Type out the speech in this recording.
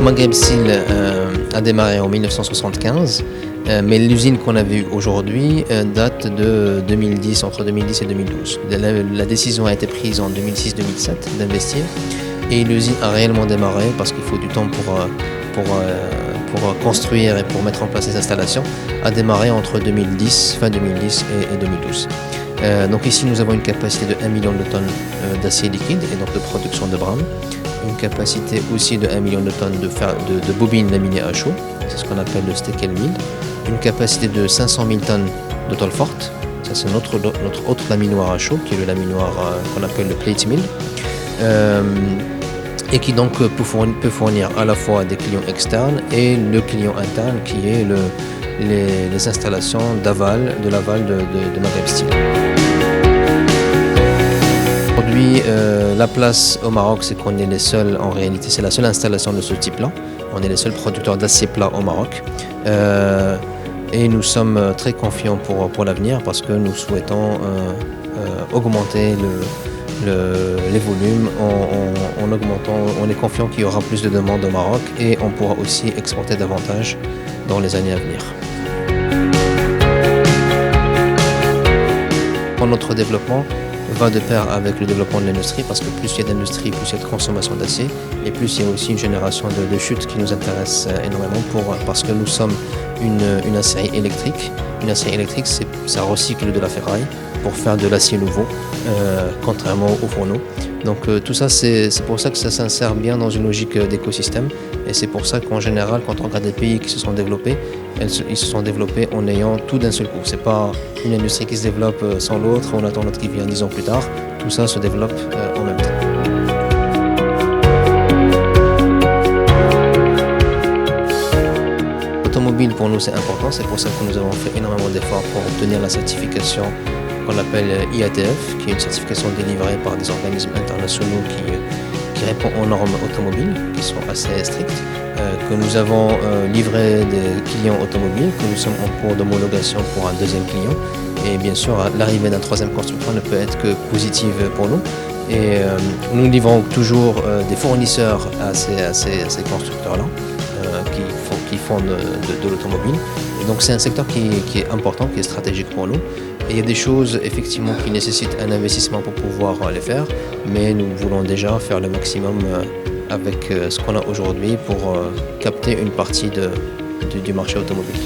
Maghreb Steel a démarré en 1975, mais l'usine qu'on a vue aujourd'hui date de 2010, entre 2010 et 2012. La décision a été prise en 2006-2007 d'investir et l'usine a réellement démarré parce qu'il faut du temps pour construire et pour mettre en place les installations, a démarré entre 2010, fin 2010 et 2012. Donc ici nous avons une capacité de 1 million de tonnes d'acier liquide et donc de production de brames, une capacité aussi de 1 million de tonnes de bobines laminées à chaud, c'est ce qu'on appelle le Steckel Mill, une capacité de 500 000 tonnes de tôle forte, ça c'est notre autre laminoir à chaud qui est le laminoir qu'on appelle le plate mill, et qui donc peut fournir à la fois des clients externes et le client interne qui est les installations de l'aval de Maghreb Steel. Aujourd'hui, la place au Maroc, c'est qu'on est les seuls, en réalité, c'est la seule installation de ce type-là. On est les seuls producteurs d'acier plat au Maroc. Et nous sommes très confiants pour l'avenir parce que nous souhaitons augmenter les volumes on est confiant qu'il y aura plus de demandes au Maroc et on pourra aussi exporter davantage dans les années à venir. Notre développement va de pair avec le développement de l'industrie parce que plus il y a d'industrie, plus il y a de consommation d'acier et plus il y a aussi une génération de chutes qui nous intéresse énormément parce que nous sommes une aciérie électrique. Une aciérie électrique, ça recycle de la ferraille pour faire de l'acier nouveau, contrairement aux fourneaux. Donc tout ça, c'est pour ça que ça s'insère bien dans une logique d'écosystème et c'est pour ça qu'en général, quand on regarde des pays qui se sont développés, ils se sont développés en ayant tout d'un seul coup. C'est pas une industrie qui se développe sans l'autre, on attend l'autre qui vient 10 ans plus tard. Tout ça se développe en même temps. L'automobile pour nous c'est important, c'est pour ça que nous avons fait énormément d'efforts pour obtenir la certification qu'on appelle IATF, qui est une certification délivrée par des organismes internationaux qui répond aux normes automobiles, qui sont assez strictes, que nous avons livré des clients automobiles, que nous sommes en cours d'homologation pour un deuxième client. Et bien sûr, l'arrivée d'un troisième constructeur ne peut être que positive pour nous. Et nous livrons toujours des fournisseurs à ces constructeurs-là, qui font de l'automobile. Et donc c'est un secteur qui est important, qui est stratégique pour nous. Et il y a des choses effectivement qui nécessitent un investissement pour pouvoir les faire, mais nous voulons déjà faire le maximum avec ce qu'on a aujourd'hui pour capter une partie du marché automobile.